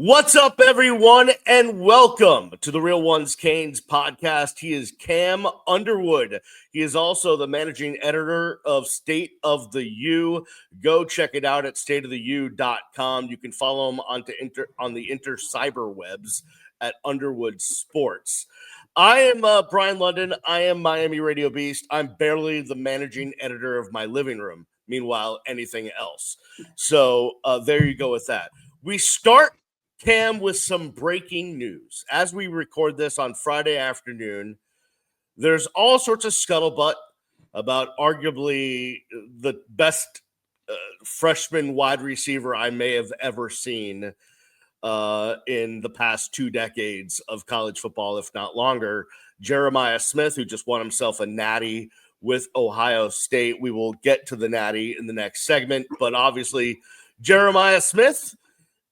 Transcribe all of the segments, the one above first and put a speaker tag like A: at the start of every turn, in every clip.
A: What's up, everyone, and welcome to the Real Ones Canes podcast. He is Cam Underwood. He is also the managing editor of State of the U. Go check it out at stateoftheu.com. You can follow him on the cyberwebs at Underwood Sports. I am Brian London. I am Miami Radio Beast. I'm barely the managing editor of my living room. Meanwhile, anything else. So there you go with that. We start, Cam, with some breaking news. As we record this on Friday afternoon, there's all sorts of scuttlebutt about arguably the best freshman wide receiver I may have ever seen in the past 2 decades of college football, if not longer. Jeremiah Smith, who just won himself a Natty with Ohio State. We will get to the Natty in the next segment, but obviously Jeremiah Smith,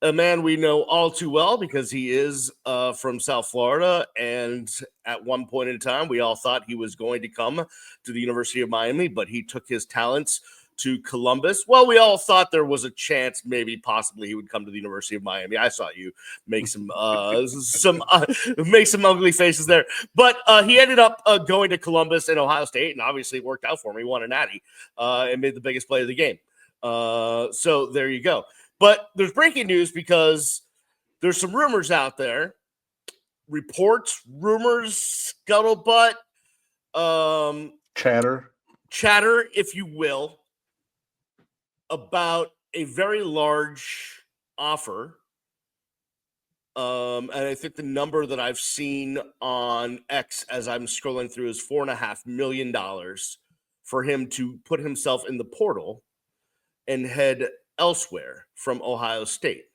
A: a man we know all too well because he is from South Florida, and at one point in time, we all thought he was going to come to the University of Miami, but he took his talents to Columbus. Well, we all thought there was a chance, maybe, possibly, he would come to the University of Miami. I saw you make some ugly faces there, but he ended up going to Columbus and Ohio State, and obviously it worked out for him. He won a Natty and made the biggest play of the game. So there you go. But there's breaking news because there's some rumors out there, reports, rumors, scuttlebutt,
B: chatter,
A: if you will, about a very large offer. And I think the number that I've seen on X as I'm scrolling through is $4.5 million for him to put himself in the portal and head elsewhere from Ohio State.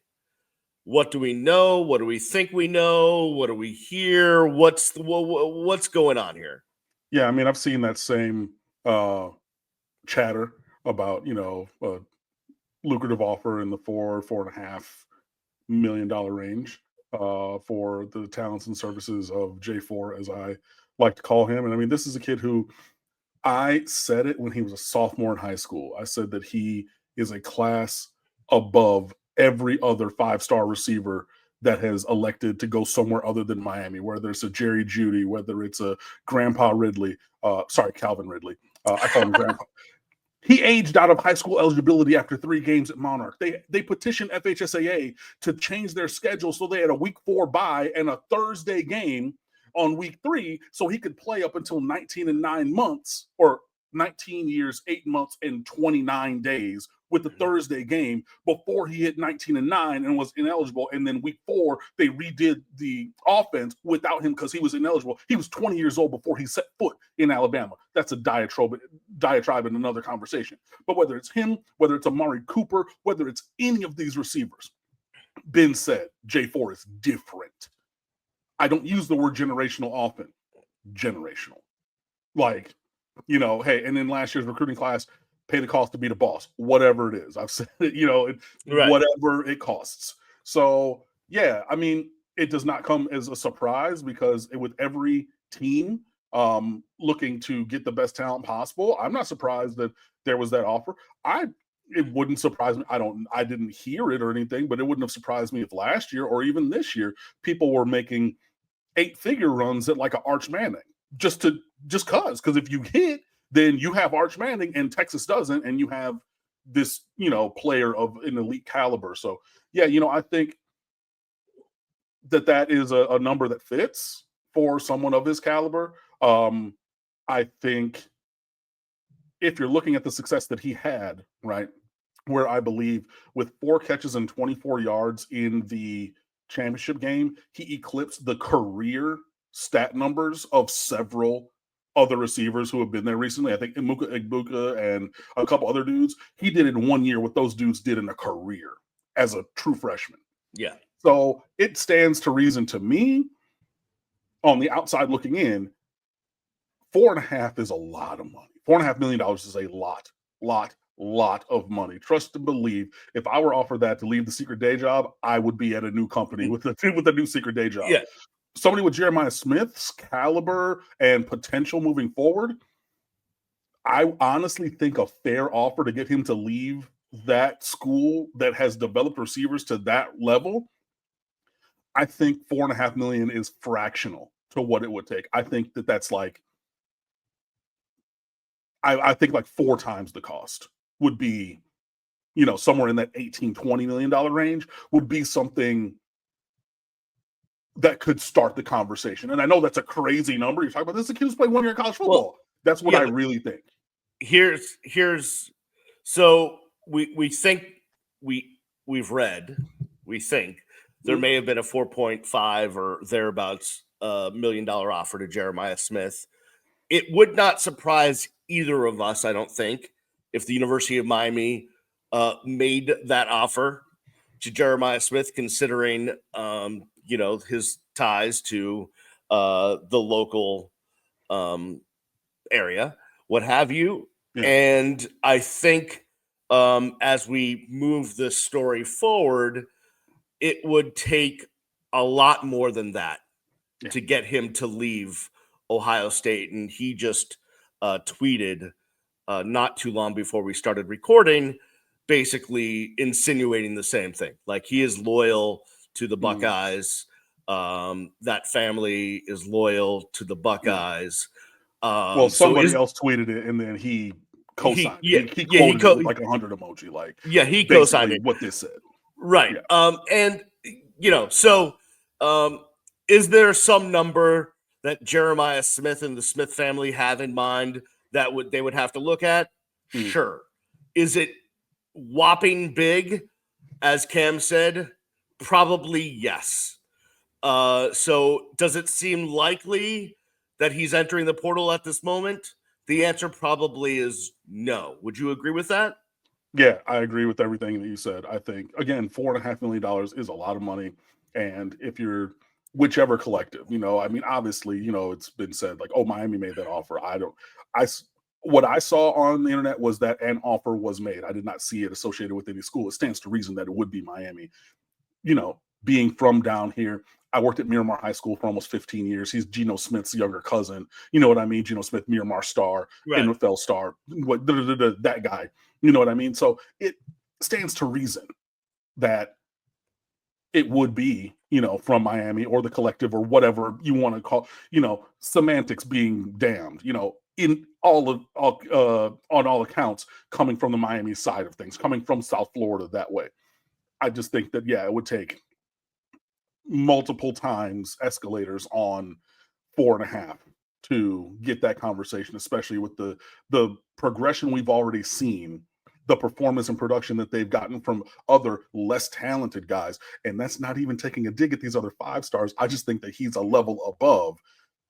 A: What do we know? What do we think we know? What do we hear? What's going on here?
B: Yeah, I mean, I've seen that same chatter about, a lucrative offer in the $4.5 million range for the talents and services of J4, as I like to call him. And I mean, this is a kid who, I said it when he was a sophomore in high school. I said that he is a class above every other five-star receiver that has elected to go somewhere other than Miami, whether it's a Jerry Jeudy, whether it's a Grandpa Ridley, Calvin Ridley. I call him Grandpa. He aged out of high school eligibility after 3 games at Monarch. They petitioned FHSAA to change their schedule so they had a week 4 bye and a Thursday game on week 3 so he could play up until 19 and 9 months, or 19 years, 8 months, and 29 days with the Thursday game before he hit 19 and 9 and was ineligible. And then week 4, they redid the offense without him because he was ineligible. He was 20 years old before he set foot in Alabama. That's a diatribe in another conversation. But whether it's him, whether it's Amari Cooper, whether it's any of these receivers, Ben said J4 is different. I don't use the word generational often. Generational. Like, hey, and then last year's recruiting class, pay the cost to be the boss, whatever it is. I've said it,
A: Right.
B: Whatever it costs. So, yeah, I mean, it does not come as a surprise because with every team looking to get the best talent possible, I'm not surprised that there was that offer. It wouldn't surprise me. I didn't hear it or anything, but it wouldn't have surprised me if last year or even this year people were making 8-figure runs at like an Arch Manning just because if you hit, then you have Arch Manning and Texas doesn't, and you have this, player of an elite caliber. So, yeah, I think that is a number that fits for someone of his caliber. I think if you're looking at the success that he had, right, where I believe with 4 catches and 24 yards in the championship game, he eclipsed the career stat numbers of several other receivers who have been there recently. I think Ibuka and a couple other dudes. He did it in 1 year what those dudes did in a career as a true freshman.
A: Yeah.
B: So it stands to reason to me, on the outside looking in, 4.5 is a lot of money. $4.5 million is a lot of money. Trust and believe, if I were offered that to leave the secret day job, I would be at a new company with a new secret day job.
A: Yeah.
B: Somebody with Jeremiah Smith's caliber and potential moving forward, I honestly think a fair offer to get him to leave that school that has developed receivers to that level I think $4.5 million is fractional to what it would take. I think that's like, I think like 4 times the cost would be, somewhere in that 18-20 million dollar range would be something that could start the conversation. And I know that's a crazy number. You're talking about this kid who's played 1 year in college
A: Well,
B: football. That's what
A: yeah,
B: I really think.
A: Here's so we think we've read, we think there may have been a 4.5 or thereabouts $1 million offer to Jeremiah Smith. It would not surprise either of us, I don't think, if the University of Miami made that offer to Jeremiah Smith, considering his ties to the local area, what have you.
B: Yeah.
A: And I think as we move this story forward, it would take a lot more than that to get him to leave Ohio State. And he just tweeted not too long before we started recording, basically insinuating the same thing. Like, he is loyal to the Buckeyes. That family is loyal to the Buckeyes.
B: Well, somebody else tweeted it, and then he co-signed it. He quoted it with like 100 emoji. Like,
A: he co-signed it.
B: What this said.
A: Right. Yeah. And, so is there some number that Jeremiah Smith and the Smith family have in mind that they would have to look at? Sure. Is it whopping big, as Cam said? Probably yes. So does it seem likely that he's entering the portal at this moment? The answer probably is no. Would you agree with that?
B: Yeah, I agree with everything that you said. I think, again, $4.5 million is a lot of money. And if you're whichever collective, obviously, it's been said like, oh, Miami made that offer. What I saw on the internet was that an offer was made. I did not see it associated with any school. It stands to reason that it would be Miami. Being from down here, I worked at Miramar High School for almost 15 years. He's Geno Smith's younger cousin. You know what I mean? Geno Smith, Miramar star, right. NFL star, that guy. You know what I mean? So it stands to reason that it would be, from Miami or the collective or whatever you want to call, semantics being damned, in on all accounts, coming from the Miami side of things, coming from South Florida that way. I just think that, it would take multiple times escalators on 4.5 to get that conversation, especially with the progression we've already seen, the performance and production that they've gotten from other less talented guys. And that's not even taking a dig at these other 5 stars. I just think that he's a level above.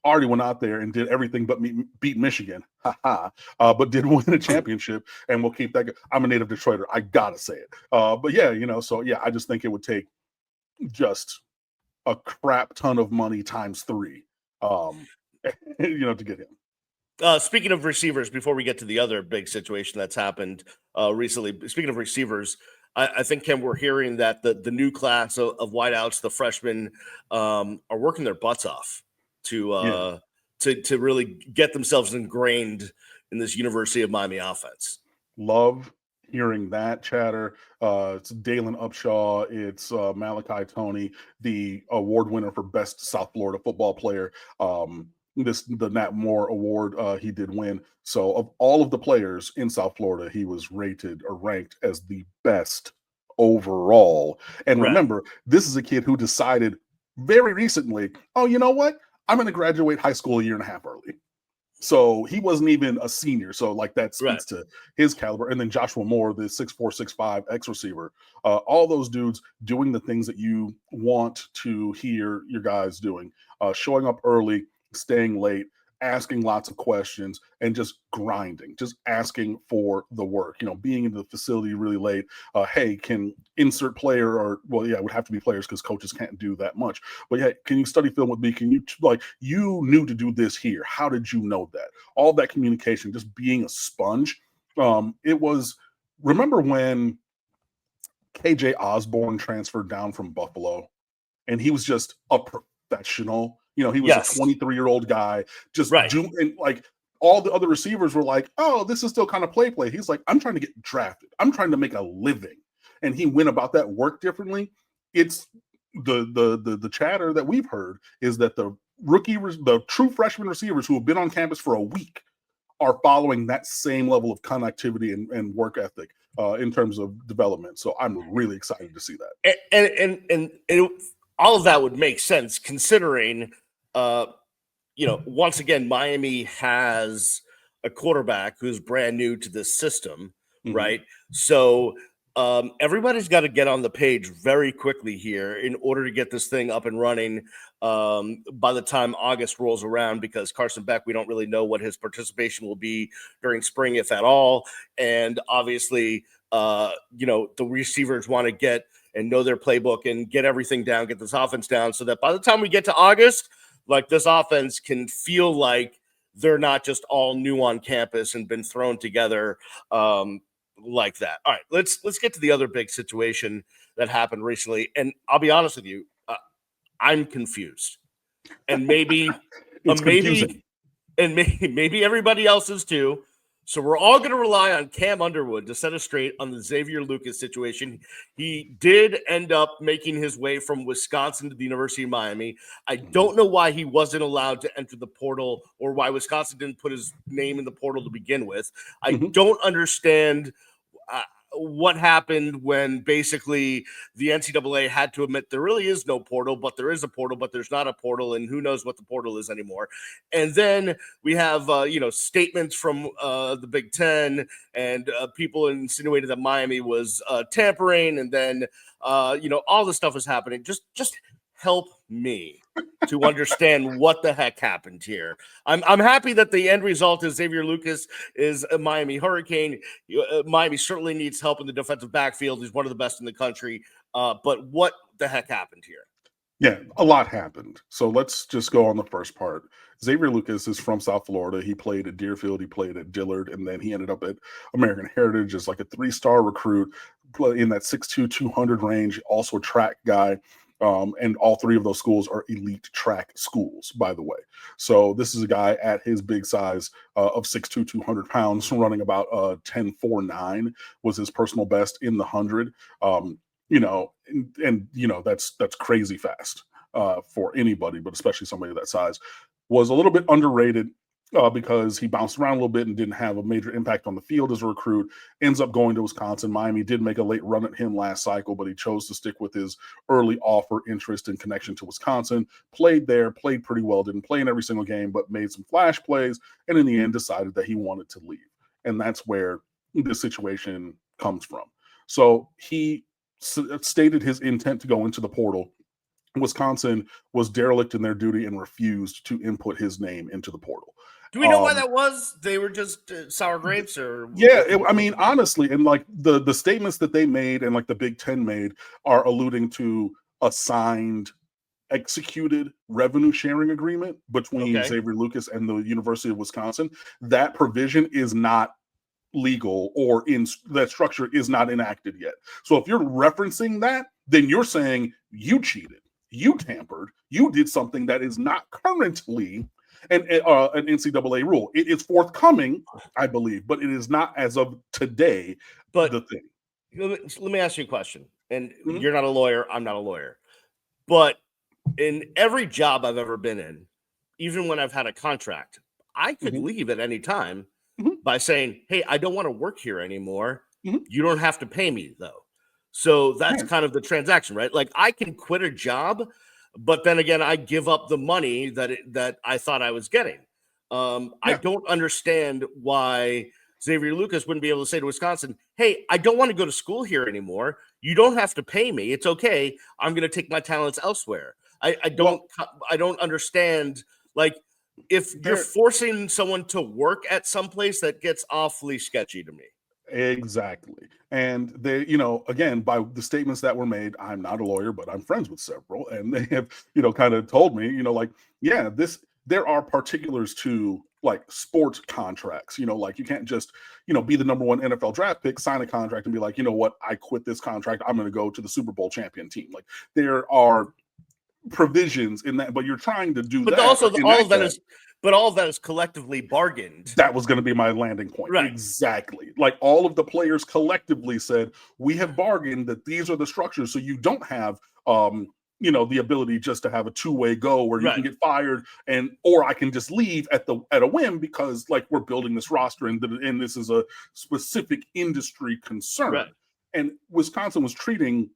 B: Already went out there and did everything but beat Michigan, but did win a championship, and we'll keep that. I'm a native Detroiter. I gotta say it. But I just think it would take just a crap ton of money times 3, to get him.
A: Speaking of receivers, before we get to the other big situation that's happened recently, speaking of receivers, I think, Ken, we're hearing that the new class of wideouts, the freshmen, are working their butts off to really get themselves ingrained in this University of Miami offense.
B: Love hearing that chatter. It's Dalen Upshaw. It's Malachi Toney, the award winner for best South Florida football player. The Nat Moore Award he did win. So of all of the players in South Florida, he was rated or ranked as the best overall. And remember, this is a kid who decided very recently, oh, you know what? I'm going to graduate high school a year and a half early. So he wasn't even a senior. So that speaks to his caliber. And then Joshua Moore, the 6'4", 6'5" X receiver, all those dudes doing the things that you want to hear your guys doing, showing up early, staying late, asking lots of questions, and just grinding, just asking for the work, being in the facility really late. Hey, can insert player it would have to be players because coaches can't do that much. But yeah, can you study film with me? Can you, you knew to do this here. How did you know that? All that communication, just being a sponge. Remember when KJ Osborne transferred down from Buffalo and he was just a professional? He was a 23-year-old guy just doing, all the other receivers were like, oh, this is still kind of play. He's like, I'm trying to get drafted. I'm trying to make a living. And he went about that work differently. It's the chatter that we've heard is that the true freshman receivers who have been on campus for a week are following that same level of connectivity and work ethic in terms of development. So I'm really excited to see that.
A: And all of that would make sense considering, once again, Miami has a quarterback who's brand new to this system,
B: Mhm.
A: right? So everybody's got to get on the page very quickly here in order to get this thing up and running by the time August rolls around, because Carson Beck, we don't really know what his participation will be during spring, if at all. And obviously, the receivers want to get and know their playbook and get everything down, get this offense down, so that by the time we get to August, like, this offense can feel like they're not just all new on campus and been thrown together like that. All right, let's get to the other big situation that happened recently. And I'll be honest with you, I'm confused, and maybe
B: Confusing.
A: maybe everybody else is too. So we're all going to rely on Cam Underwood to set us straight on the Xavier Lucas situation. He did end up making his way from Wisconsin to the University of Miami. I don't know why he wasn't allowed to enter the portal, or why Wisconsin didn't put his name in the portal to begin with. I don't understand what happened when basically the NCAA had to admit there really is no portal, but there is a portal, but there's not a portal, and who knows what the portal is anymore. And then we have, statements from the Big Ten, and people insinuated that Miami was tampering, and then, all this stuff is happening. Just help me to understand what the heck happened here. I'm happy that the end result is Xavier Lucas is a Miami Hurricane. Miami certainly needs help in the defensive backfield. He's one of the best in the country. But what the heck happened here?
B: Yeah, a lot happened. So let's just go on the first part. Xavier Lucas is from South Florida. He played at Deerfield, he played at Dillard, and then he ended up at American Heritage as like a 3-star recruit in that 6'2", 200 range, also a track guy. And all three of those schools are elite track schools, by the way. So this is a guy at his big size of 6'2", 200 pounds, running about 10.49 was his personal best in the 100. That's crazy fast for anybody, but especially somebody that size. Was a little bit underrated because he bounced around a little bit and didn't have a major impact on the field as a recruit. Ends up going to Wisconsin. Miami did make a late run at him last cycle, but he chose to stick with his early offer, interest, and connection to Wisconsin. Played there, played pretty well, didn't play in every single game, but made some flash plays, and in the end decided that he wanted to leave. And that's where this situation comes from. So he stated his intent to go into the portal. Wisconsin was derelict in their duty and refused to input his name into the portal.
A: Do we know why that was? They were just sour grapes, or
B: honestly, and like the statements that they made and like the Big Ten made are alluding to a signed, executed revenue sharing agreement between Xavier Lucas and the University of Wisconsin. That provision is not legal, or in that structure is not enacted yet. So if you're referencing that, then you're saying you cheated, you tampered, you did something that is not currently an NCAA rule. It is forthcoming, I believe, but it is not as of today.
A: But
B: the thing.
A: Let me ask you a question. And you're not a lawyer, I'm not a lawyer. But in every job I've ever been in, even when I've had a contract, I could leave at any time by saying, hey, I don't want to work here anymore. You don't have to pay me, though. So that's kind of the transaction, right? Like, I can quit a job, but then again, I give up the money that I thought I was getting. I don't understand why Xavier Lucas wouldn't be able to say to Wisconsin, hey, I don't want to go to school here anymore. You don't have to pay me. It's okay. I'm going to take my talents elsewhere. I don't understand. Like, if you're forcing someone to work at some place, that gets awfully sketchy to me.
B: Exactly. And they, again, by the statements that were made, I'm not a lawyer, but I'm friends with several, and they have, kind of told me, there are particulars to like sports contracts, like you can't just, be the number one NFL draft pick, sign a contract and be like, you know what, I quit this contract, I'm going to go to the Super Bowl champion team. Like, there are provisions in that, but you're trying to do
A: but
B: that.
A: Also, all of that is collectively bargained.
B: That was going to be my landing point.
A: Right.
B: Exactly. Like, all of the players collectively said, we have bargained that these are the structures. So you don't have, the ability just to have a two-way go where you
A: Right.
B: can get fired or I can just leave at a whim because like we're building this roster and this is a specific industry concern.
A: Right.
B: And Wisconsin was treating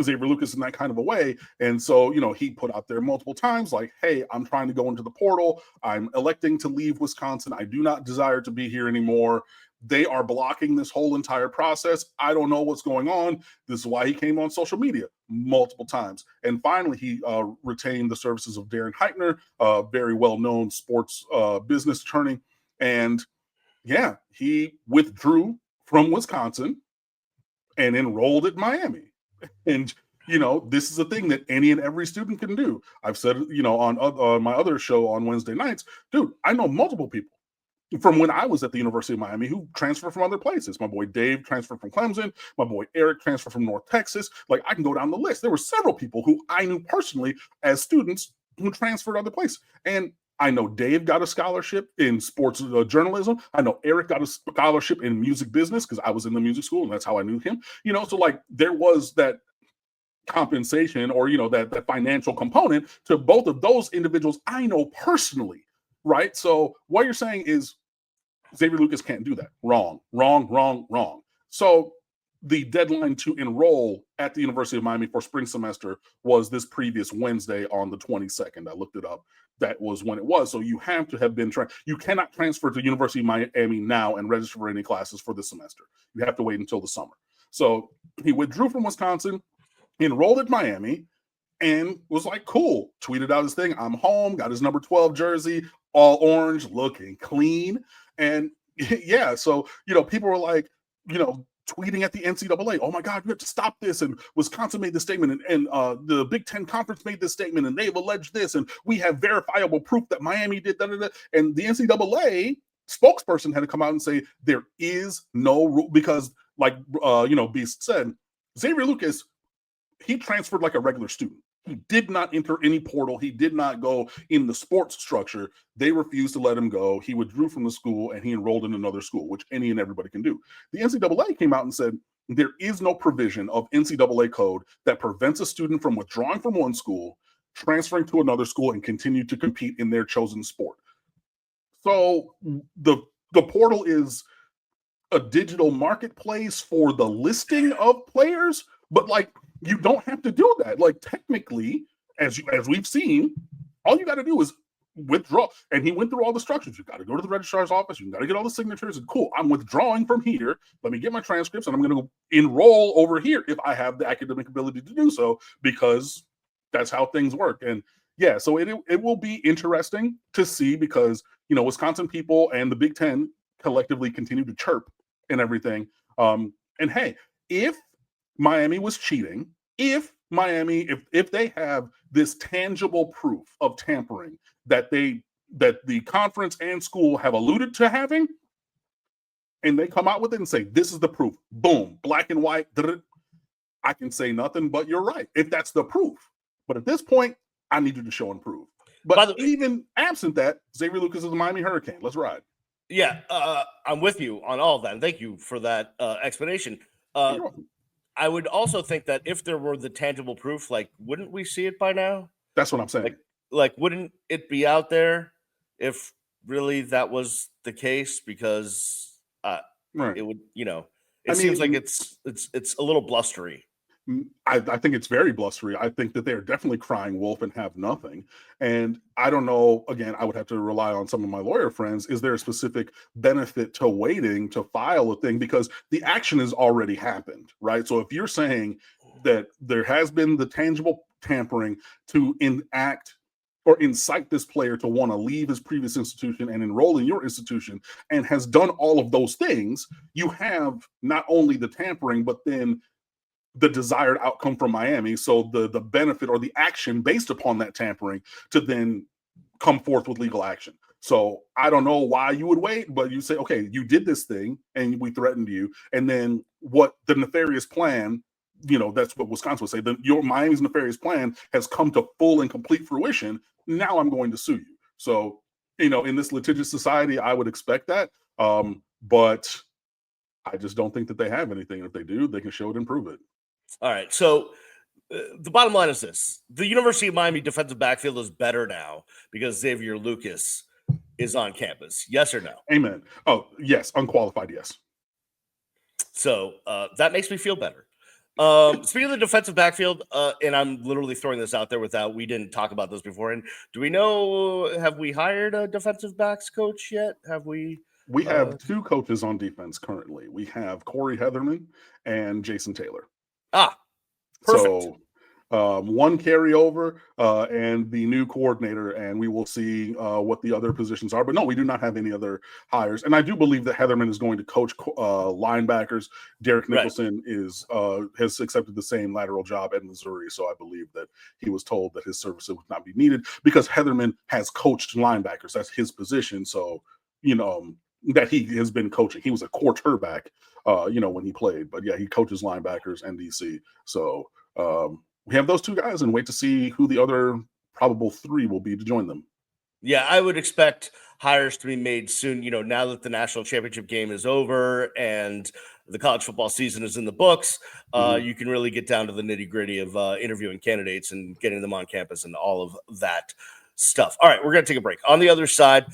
B: Xavier Lucas in that kind of a way. And so, he put out there multiple times like, hey, I'm trying to go into the portal. I'm electing to leave Wisconsin. I do not desire to be here anymore. They are blocking this whole entire process. I don't know what's going on. This is why he came on social media multiple times. And finally, he retained the services of Darren Heitner, a very well-known sports business attorney. And yeah, he withdrew from Wisconsin and enrolled at Miami. And this is a thing that any and every student can do. I've said, on my other show on Wednesday nights, dude, I know multiple people from when I was at the University of Miami who transferred from other places. My boy Dave transferred from Clemson. My boy Eric transferred from North Texas. Like, I can go down the list. There were several people who I knew personally as students who transferred other places. And I know Dave got a scholarship in sports journalism. I know Eric got a scholarship in music business because I was in the music school and that's how I knew him. So like there was that compensation or, that financial component to both of those individuals I know personally, right? So what you're saying is Xavier Lucas can't do that. Wrong. So the deadline to enroll at the University of Miami for spring semester was this previous Wednesday on the 22nd. I looked it up. That was when it was. So you have to have been you cannot transfer to University of Miami now and register for any classes for this semester. You have to wait until the summer. So he withdrew from Wisconsin, enrolled at Miami, and was like, cool. Tweeted out his thing. I'm home. Got his number 12 jersey, all orange, looking clean. And yeah, so, people were like, tweeting at the NCAA, oh my God, you have to stop this. And Wisconsin made this statement and the Big Ten Conference made this statement and they've alleged this. And we have verifiable proof that Miami did that. And the NCAA spokesperson had to come out and say, there is no rule because like, Beast said, Xavier Lucas, he transferred like a regular student. He did not enter any portal. He did not go in the sports structure. They refused to let him go. He withdrew from the school and he enrolled in another school, which any and everybody can do. The NCAA came out and said, there is no provision of NCAA code that prevents a student from withdrawing from one school, transferring to another school, and continue to compete in their chosen sport. So the portal is a digital marketplace for the listing of players, but like, you don't have to do that. Like technically, as we've seen, all you got to do is withdraw. And he went through all the structures. You got to go to the registrar's office. You got to get all the signatures. And cool, I'm withdrawing from here. Let me get my transcripts, and I'm going to enroll over here if I have the academic ability to do so, because that's how things work. And yeah, so it will be interesting to see because Wisconsin people and the Big Ten collectively continue to chirp and everything. And hey, if Miami was cheating, if they have this tangible proof of tampering that the conference and school have alluded to having, and they come out with it and say, this is the proof, boom, black and white, I can say nothing but you're right, if that's the proof. But at this point, I need you to show and prove. But even absent that, Xavier Lucas is the Miami Hurricane. Let's ride.
A: Yeah, I'm with you on all of that. And thank you for that explanation. I would also think that if there were the tangible proof, like, wouldn't we see it by now?
B: That's what I'm saying.
A: Like wouldn't it be out there if really that was the case? Because
B: right.
A: It would, it seems like it's a little blustery.
B: I think it's very blustery. I think that they're definitely crying wolf and have nothing. And I don't know, again, I would have to rely on some of my lawyer friends. Is there a specific benefit to waiting to file a thing? Because the action has already happened, right? So if you're saying that there has been the tangible tampering to enact or incite this player to want to leave his previous institution and enroll in your institution and has done all of those things, you have not only the tampering, but then the desired outcome from Miami. So the benefit or the action based upon that tampering to then come forth with legal action. So I don't know why you would wait, but you say, okay, you did this thing and we threatened you. And then what the nefarious plan, that's what Wisconsin would say, your Miami's nefarious plan has come to full and complete fruition. Now I'm going to sue you. So, in this litigious society, I would expect that. But I just don't think that they have anything. If they do, they can show it and prove it.
A: All right. So the bottom line is this: the University of Miami defensive backfield is better now because Xavier Lucas is on campus. Yes or no?
B: Amen. Oh, yes. Unqualified, yes.
A: So that makes me feel better. Speaking of the defensive backfield, and I'm literally throwing this out there we didn't talk about this before. And do we know, have we hired a defensive backs coach yet? Have we?
B: We have two coaches on defense currently. We have Corey Heatherman and Jason Taylor.
A: Perfect.
B: So one carryover and the new coordinator, and we will see what the other positions are. But no, we do not have any other hires. And I do believe that Heatherman is going to coach linebackers. Derek Nicholson has accepted the same lateral job at Missouri. So I believe that he was told that his services would not be needed because Heatherman has coached linebackers. That's his position. So, that he has been coaching. He was a quarterback, when he played. But yeah, he coaches linebackers and DC. So we have those two guys and wait to see who the other probable three will be to join them.
A: Yeah, I would expect hires to be made soon. Now that the national championship game is over and the college football season is in the books, you can really get down to the nitty gritty of interviewing candidates and getting them on campus and all of that stuff. All right, we're going to take a break. On the other side,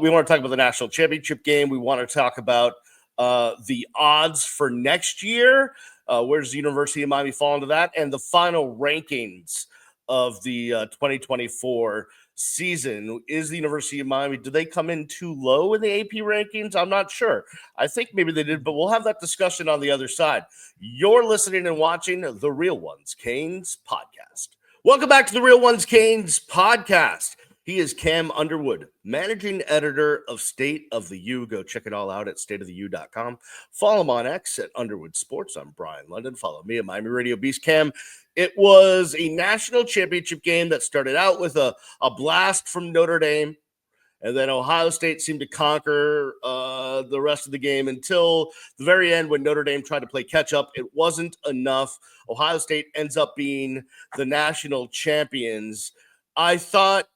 A: we want to talk about the national championship game. We want to talk about the odds for next year. Where does the University of Miami fall into that? And the final rankings of the 2024 season. Is the University of Miami, do they come in too low in the AP rankings? I'm not sure. I think maybe they did, but we'll have that discussion on the other side. You're listening and watching the Real Ones Canes podcast. Welcome back to the Real Ones Canes podcast. He is Cam Underwood, managing editor of State of the U. Go check it all out at stateoftheu.com. Follow him on X at Underwood Sports. I'm Brian London. Follow me at Miami Radio Beast. Cam, it was a national championship game that started out with a blast from Notre Dame, and then Ohio State seemed to conquer the rest of the game until the very end when Notre Dame tried to play catch-up. It wasn't enough. Ohio State ends up being the national champions. I thought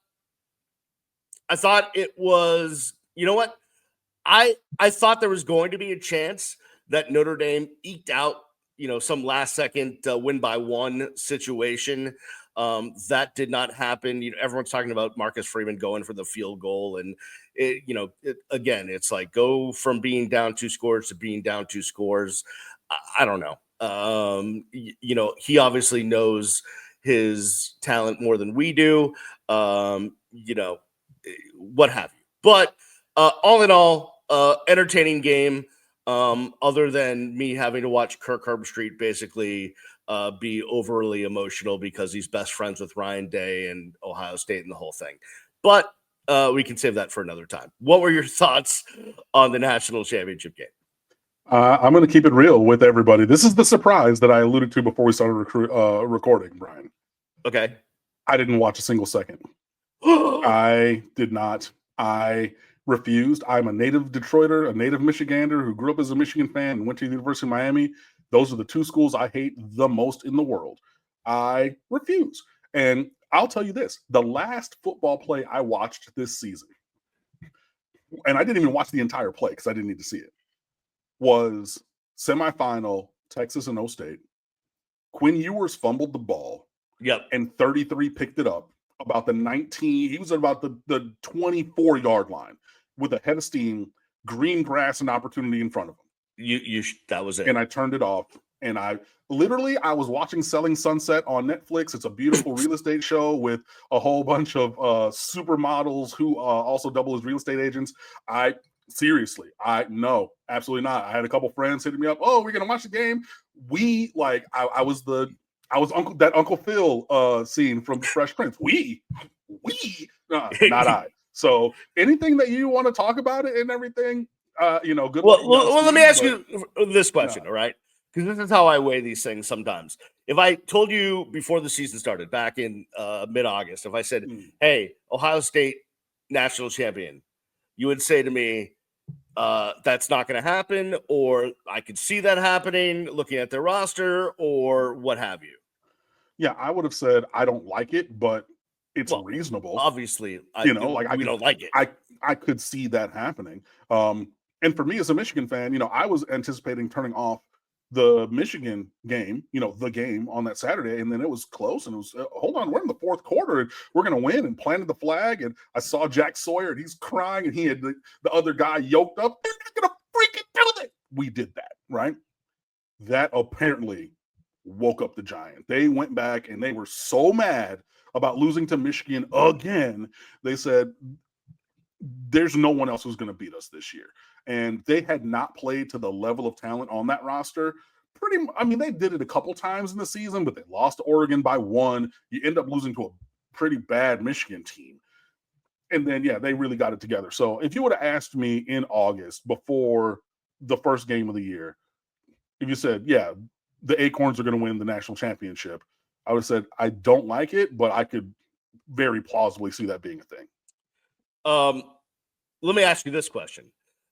A: it was, you know what? I thought there was going to be a chance that Notre Dame eked out, some last second win by one situation. That did not happen. Everyone's talking about Marcus Freeman going for the field goal. And again, it's like go from being down 2 scores to being down 2 scores. I don't know. He obviously knows his talent more than we do. What have you. But all in all, entertaining game, other than me having to watch Kirk Herbstreit basically be overly emotional because he's best friends with Ryan Day and Ohio State and the whole thing. But we can save that for another time. What were your thoughts on the national championship game?
B: I'm going to keep it real with everybody. This is the surprise that I alluded to before we started recording, Brian.
A: Okay.
B: I didn't watch a single second. I did not. I refused. I'm a native Detroiter, a native Michigander who grew up as a Michigan fan and went to the University of Miami. Those are the two schools I hate the most in the world. I refuse. And I'll tell you this, the last football play I watched this season, and I didn't even watch the entire play because I didn't need to see it, was semifinal Texas and O State. Quinn Ewers fumbled the ball.
A: Yep.
B: And 33 picked it up. About the 19, he was at about the 24-yard line with a head of steam, green grass and opportunity in front of him.
A: That was it.
B: And I turned it off. And I was watching Selling Sunset on Netflix. It's a beautiful real estate show with a whole bunch of supermodels who also double as real estate agents. No, absolutely not. I had a couple friends hitting me up. Oh, we're going to watch the game. I was Uncle Phil scene from Fresh Prince. Not I. So anything that you want to talk about it and everything, good luck.
A: Well, let me ask you this question, all right? Because this is how I weigh these things sometimes. If I told you before the season started, back in mid-August, if I said, hey, Ohio State national champion, you would say to me, that's not going to happen, or I could see that happening looking at their roster, or what have you.
B: Yeah, I would have said I don't like it, but it's reasonable.
A: Obviously,
B: we don't like it. I could see that happening. And for me as a Michigan fan, I was anticipating turning off the Michigan game, the game on that Saturday, and then it was close, and it was, hold on, we're in the fourth quarter, and we're going to win, and planted the flag, and I saw Jack Sawyer, and he's crying, and he had the other guy yoked up. They're not going to freaking do that. We did that, right? That apparently woke up the Giant. They went back, and they were so mad about losing to Michigan again. They said, there's no one else who's going to beat us this year. And they had not played to the level of talent on that roster. They did it a couple times in the season, but they lost to Oregon by 1. You end up losing to a pretty bad Michigan team. And then, they really got it together. So if you would have asked me in August before the first game of the year, if you said, the Acorns are going to win the national championship, I would have said, I don't like it, but I could very plausibly see that being a thing.
A: Let me ask you this question.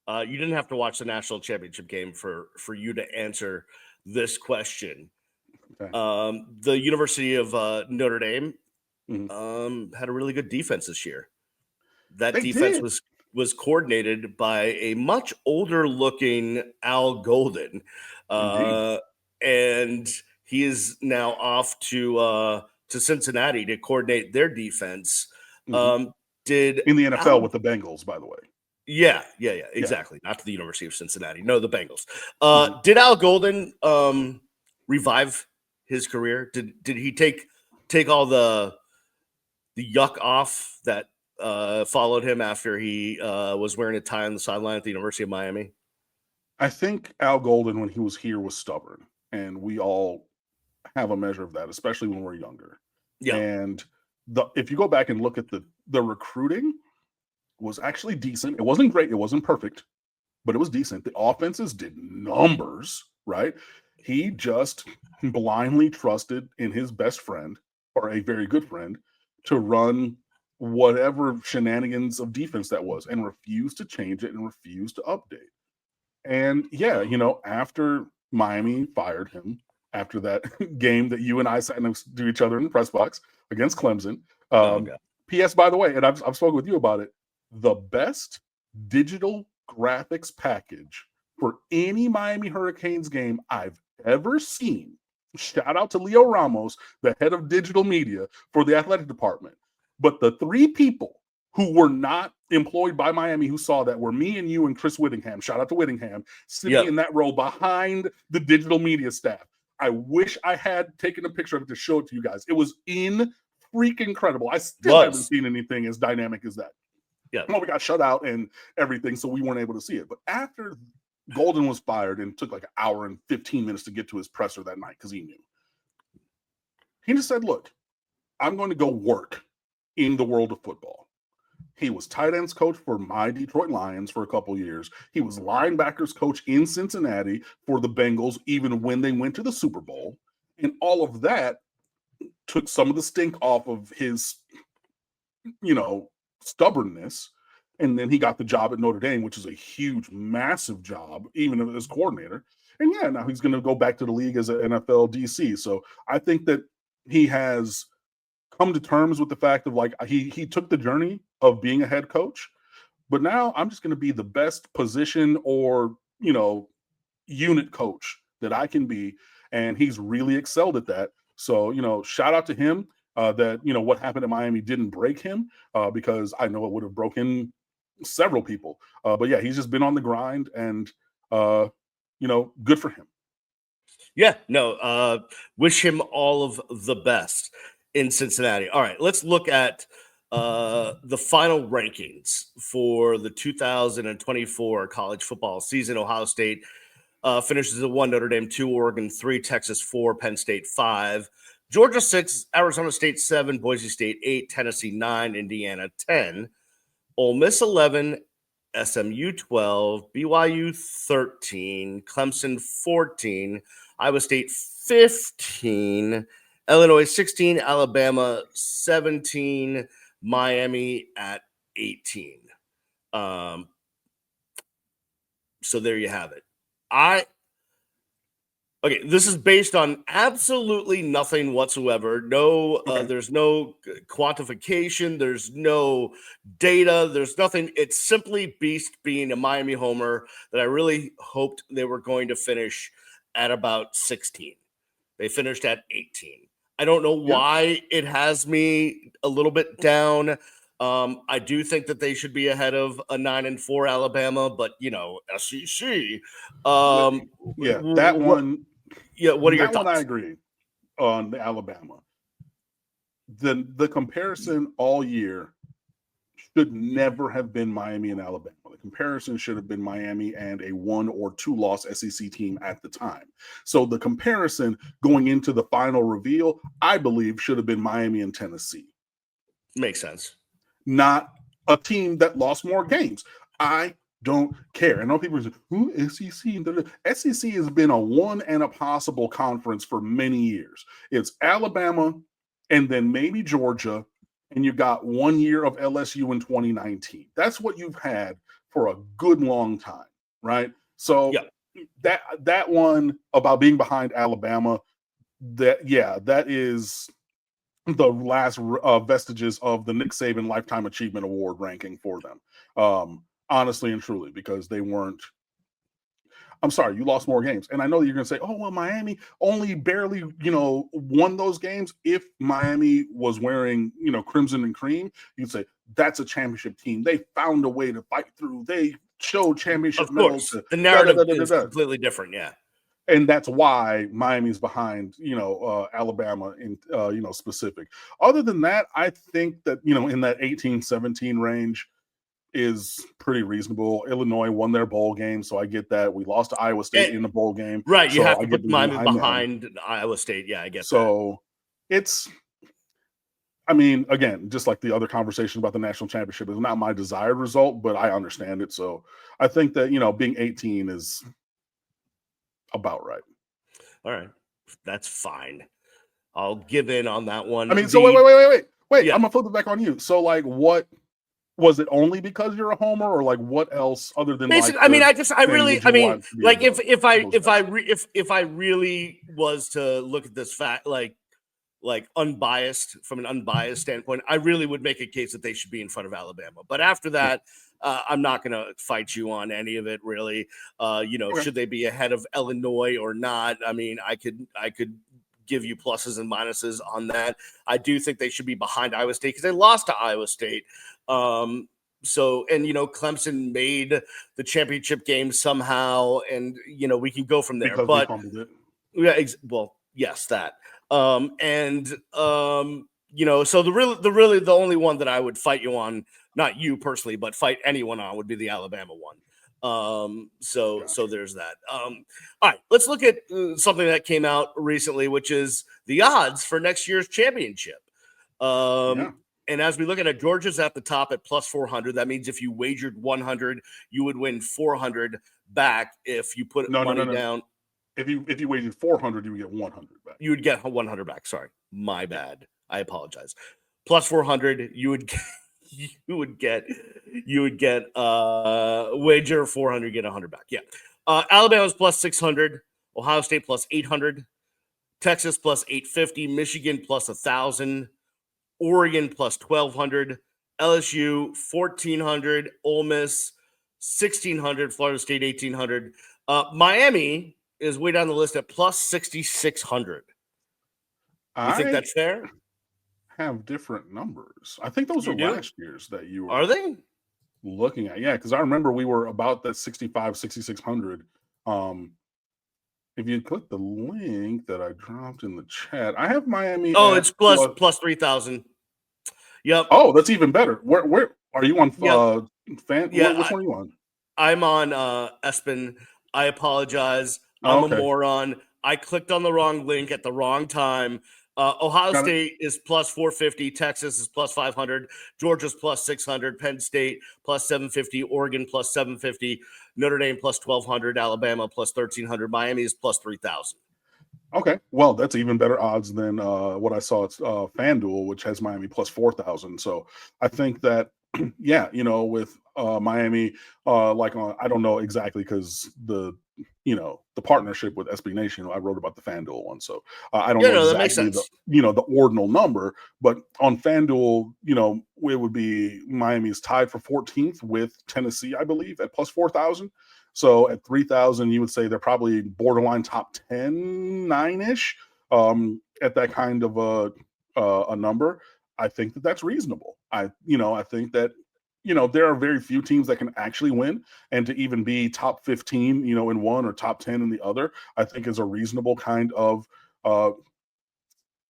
A: You didn't have to watch the national championship game for you to answer this question.
B: Okay.
A: The University of Notre Dame had a really good defense this year. That defense was coordinated by a much older looking Al Golden. And he is now off to Cincinnati to coordinate their defense. Did
B: in the NFL with the Bengals, by the way.
A: Yeah, exactly. Not to the University of Cincinnati. No, the Bengals. Did Al Golden revive his career? Did he take all the yuck off that followed him after he was wearing a tie on the sideline at the University of Miami?
B: I think Al Golden, when he was here, was stubborn, and we all have a measure of that, especially when we're younger.
A: Yeah.
B: And if you go back and look at the recruiting was actually decent. It wasn't great. It wasn't perfect, but it was decent. The offenses did numbers, right? He just blindly trusted in his best friend, or a very good friend, to run whatever shenanigans of defense that was, and refused to change it and refused to update. And after Miami fired him after that game that you and I sat next to each other in the press box against Clemson. P.S. by the way, and I've spoken with you about it, the best digital graphics package for any Miami Hurricanes game I've ever seen. Shout out to Leo Ramos, the head of digital media for the athletic department. But the 3 people who were not employed by Miami who saw that were me and you and Chris Whittingham. Shout out to Whittingham, sitting in that row behind the digital media staff. I wish I had taken a picture of it to show it to you guys. It was freaking incredible. I still haven't seen anything as dynamic as that.
A: Yeah.
B: Well, we got shut out and everything, so we weren't able to see it. But after Golden was fired, and took like an hour and 15 minutes to get to his presser that night because he knew, he just said, look, I'm going to go work in the world of football. He was tight ends coach for my Detroit Lions for a couple years. He was linebackers coach in Cincinnati for the Bengals, even when they went to the Super Bowl. And all of that took some of the stink off of his, stubbornness. And then he got the job at Notre Dame, which is a huge, massive job, even as coordinator. And now he's going to go back to the league as an NFL DC. So I think that he has come to terms with the fact of he took the journey of being a head coach, but now I'm just going to be the best position or, unit coach that I can be. And he's really excelled at that. So, shout out to him that, what happened at Miami didn't break him because I know it would have broken several people. But he's just been on the grind and, good for him.
A: Yeah, no, wish him all of the best in Cincinnati. All right, let's look at the final rankings for the 2024 college football season. Ohio State finishes at 1, Notre Dame 2, Oregon 3, Texas 4, Penn State 5, Georgia 6, Arizona State 7, Boise State 8, Tennessee 9, Indiana 10, Ole Miss 11, SMU 12, BYU 13, Clemson 14, Iowa State 15, Illinois 16, Alabama 17, Miami at 18. So there you have it. This is based on absolutely nothing whatsoever. There's no quantification. There's no data. There's nothing. It's simply Beast being a Miami homer that I really hoped they were going to finish at about 16. They finished at 18. I don't know why it has me a little bit down. I do think that they should be ahead of a 9-4 Alabama, but SEC.
B: That one.
A: Yeah, what are your
B: that one? I
A: thoughts?
B: agree on the Alabama. The comparison all year should never have been Miami and Alabama. The comparison should have been Miami and a 1 or 2 loss SEC team at the time. So the comparison going into the final reveal, I believe, should have been Miami and Tennessee.
A: Makes sense.
B: Not a team that lost more games. I don't care. I know people say, SEC? SEC has been a one and a possible conference for many years. It's Alabama and then maybe Georgia, and you got 1 year of LSU in 2019. That's what you've had for a good long time, right? So that one about being behind Alabama, that is the last vestiges of the Nick Saban Lifetime Achievement Award ranking for them. Honestly and truly, because they weren't. I'm sorry, you lost more games. And I know you're going to say, oh, well, Miami only barely, won those games. If Miami was wearing, crimson and cream, you'd say that's a championship team. They found a way to fight through. They showed championship medals.
A: The narrative is completely different, yeah.
B: And that's why Miami's behind, Alabama in, specific. Other than that, I think that, in that 18-17 range, is pretty reasonable. Illinois won their bowl game, so I get that. We lost to Iowa State in the bowl game.
A: Right, you have to put Miami behind Iowa State. Yeah, I get that.
B: So it's, again, just like the other conversation about the national championship, is not my desired result, but I understand it. So I think that, being 18 is about right.
A: All right. That's fine. I'll give in on that one.
B: So wait. Yeah. I'm going to flip it back on you. So, what was it only because you're a homer, or what else other than
A: basically? If I really was to look at this fact, unbiased from an unbiased standpoint, I really would make a case that they should be in front of Alabama. But after that, I'm not going to fight you on any of it, really. Should they be ahead of Illinois or not? I could give you pluses and minuses on that. I do think they should be behind Iowa State because they lost to Iowa State. Clemson made the championship game somehow, and we can go from there.
B: Because
A: but
B: we fumbled it.
A: Yes, that. So the only one that I would fight you on, not you personally, but fight anyone on, would be the Alabama one. So there's that. All right, let's look at something that came out recently, which is the odds for next year's championship. And as we look at it, Georgia's at the top at plus 400. That means if you wagered 100, you would win 400 back. If you put money down,
B: if you wagered 400, you would get 100 back.
A: You would get 100 back. Sorry, my bad. I apologize. Plus 400, you would get wager 400, get 100 back. Yeah. Alabama's plus 600, Ohio State plus 800, Texas plus 850, Michigan plus 1,000, Oregon plus 1,200, LSU 1,400, Ole Miss 1,600, Florida State 1,800. Miami is way down the list at plus 6,600. You think that's fair?
B: Have different numbers. I think those are last year's that you were.
A: Are they?
B: Looking at, because I remember we were about that 6,600. If you click the link that I dropped in the chat, I have Miami.
A: Oh, it's plus 3,000. Yep.
B: Oh, that's even better. Where are you on? Fan? Yeah, which one are you on?
A: I'm on ESPN. I apologize. I'm a moron. I clicked on the wrong link at the wrong time. Ohio State is plus 450. Texas is plus 500. Georgia's plus 600. Penn State plus 750. Oregon plus 750. Notre Dame plus 1,200. Alabama plus 1,300. Miami is plus 3,000.
B: Okay. Well, that's even better odds than what I saw at FanDuel, which has Miami plus 4,000. So I think that, with Miami, I don't know exactly because the partnership with SB Nation, I wrote about the FanDuel one. So I don't know exactly the ordinal number, but on FanDuel, it would be Miami's tied for 14th with Tennessee, I believe, at plus 4,000. So at 3,000, you would say they're probably borderline top 10, 9-ish, at that kind of a number. I think that that's reasonable. I think that, there are very few teams that can actually win, and to even be top 15, in one or top 10 in the other, I think is a reasonable uh,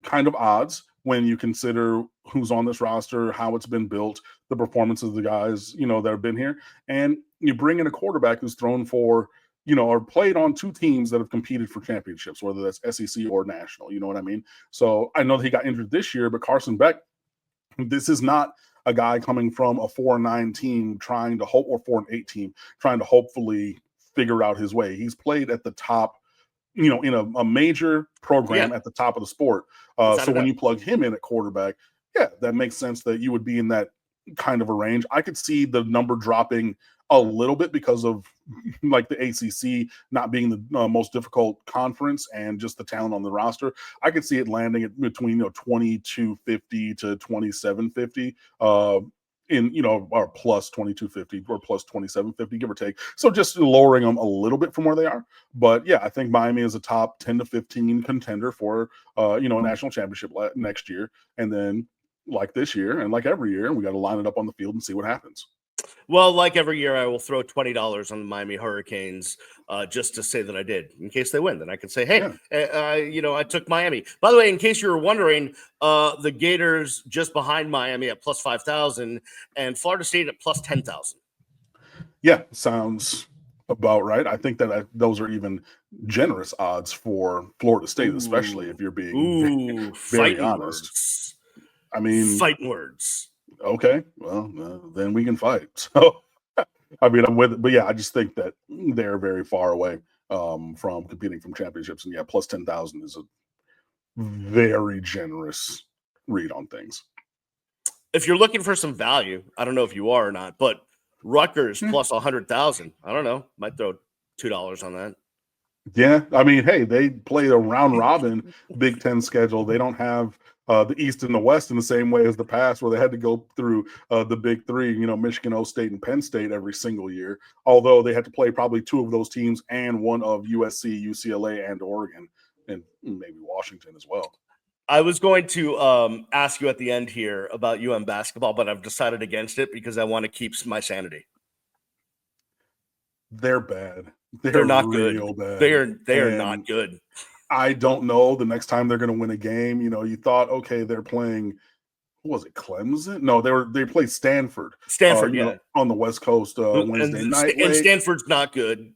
B: kind of odds when you consider who's on this roster, how it's been built, the performances of the guys, that have been here. And you bring in a quarterback who's thrown for, or played on two teams that have competed for championships, whether that's SEC or national, you know what I mean? So I know that he got injured this year, but Carson Beck, this is not a guy coming from a 4-9 team trying to hope, or 4-8 team trying to hopefully figure out his way. He's played at the top, in a major program at the top of the sport. So when you plug him in at quarterback, that makes sense that you would be in that kind of a range. I could see the number dropping a little bit because of like the ACC not being the most difficult conference and just the talent on the roster. I could see it landing at between 2250 to 2750. Or plus 2250 or plus 2750, give or take. So just lowering them a little bit from where they are. But yeah, I think Miami is a top 10 to 15 contender for, a national championship next year. And then like this year and like every year, we got to line it up on the field and see what happens.
A: Well, like every year, I will throw $20 on the Miami Hurricanes just to say that I did, in case they win. Then I can say, hey, I took Miami. By the way, in case you were wondering, the Gators just behind Miami at plus 5,000 and Florida State at plus 10,000.
B: Yeah, sounds about right. I think that those are even generous odds for Florida State, especially if you're being very honest.
A: Words.
B: I mean,
A: fighting words.
B: Okay, well, then we can fight. So, I mean, I'm with it, but yeah, I just think that they're very far away from competing from championships, and yeah, plus 10,000 is a very generous read on things.
A: If you're looking for some value, I don't know if you are or not, but Rutgers plus 100,000. I don't know, might throw $2 on that.
B: Yeah, I mean, hey, they play a round robin Big Ten schedule. They don't have the East and the West in the same way as the past, where they had to go through the big three, Michigan, O State, and Penn State every single year. Although they had to play probably two of those teams and one of USC, UCLA, and Oregon, and maybe Washington as well.
A: I was going to ask you at the end here about UM basketball, but I've decided against it because I want to keep my sanity.
B: They're bad.
A: They're not good.
B: Bad.
A: They are not good.
B: I don't know the next time they're going to win a game. You thought, okay, they're playing, what was it, Clemson? No, they played Stanford. On the West Coast Wednesday night.
A: And Stanford's not good.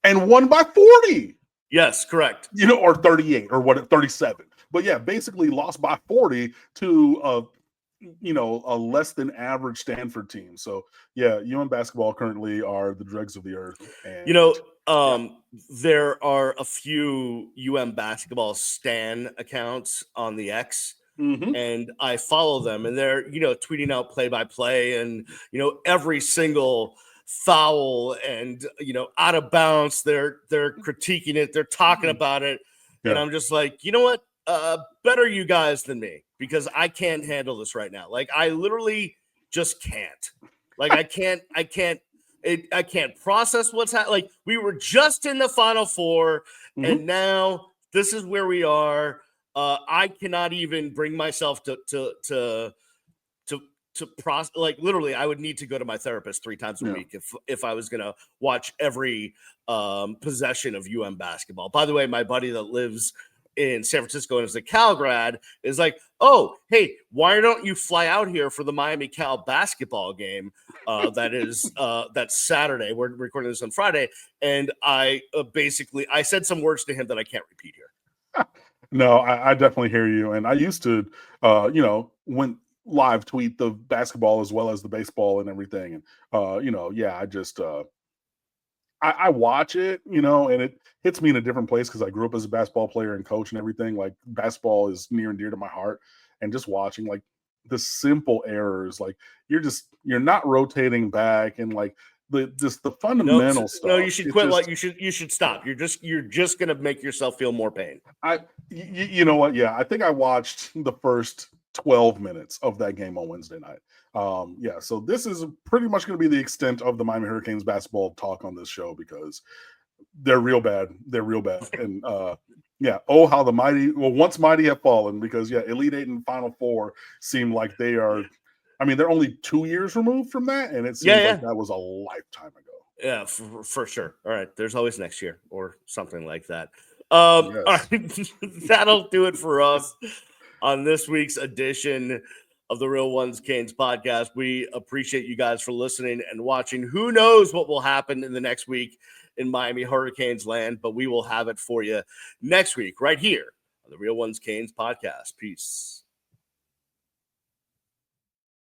B: And won by 40.
A: Yes, correct.
B: Or 38 or 37. But yeah, basically lost by 40 to a less than average Stanford team. So yeah, UM basketball currently are the dregs of the earth. And,
A: there are a few UM basketball stan accounts on the X, and I follow them, and they're tweeting out play-by-play, and every single foul and out of bounds. They're critiquing it. They're talking about it, and I'm just like, you know what? Better you guys than me, because I can't handle this right now. Like, I literally just can't. Like, I can't process what's happening. Like, we were just in the Final Four, and now this is where we are. I cannot even bring myself to process. Like, literally, I would need to go to my therapist 3 times a week if I was gonna watch every possession of UM basketball. By the way, my buddy that lives in San Francisco and is a Cal grad is like, oh, hey, why don't you fly out here for the Miami Cal basketball game? That's Saturday. We're recording this on Friday. And I said some words to him that I can't repeat here.
B: No, I definitely hear you. And I used to, when live tweet the basketball as well as the baseball and everything. And, I just, I watch it, and it hits me in a different place because I grew up as a basketball player and coach and everything. Like, basketball is near and dear to my heart, and just watching like the simple errors, like you're not rotating back, and like the fundamental stuff.
A: No, you should quit. You should stop. You're just gonna make yourself feel more pain.
B: You know what? Yeah, I think I watched the first 12 minutes of that game on Wednesday night. Yeah, so this is pretty much going to be the extent of the Miami Hurricanes basketball talk on this show because they're real bad. They're real bad. And yeah, oh, how the mighty, well, once mighty have fallen, because yeah, Elite Eight and Final Four seem like they are, I mean, they're only 2 years removed from that, and it seems like that was a lifetime ago.
A: Yeah, for sure. All right, there's always next year or something like that. All right, that'll do it for us on this week's edition of the Real Ones Canes podcast. We appreciate you guys for listening and watching. Who knows what will happen in the next week in Miami Hurricanes land, but we will have it for you next week right here on the Real Ones Canes podcast. Peace.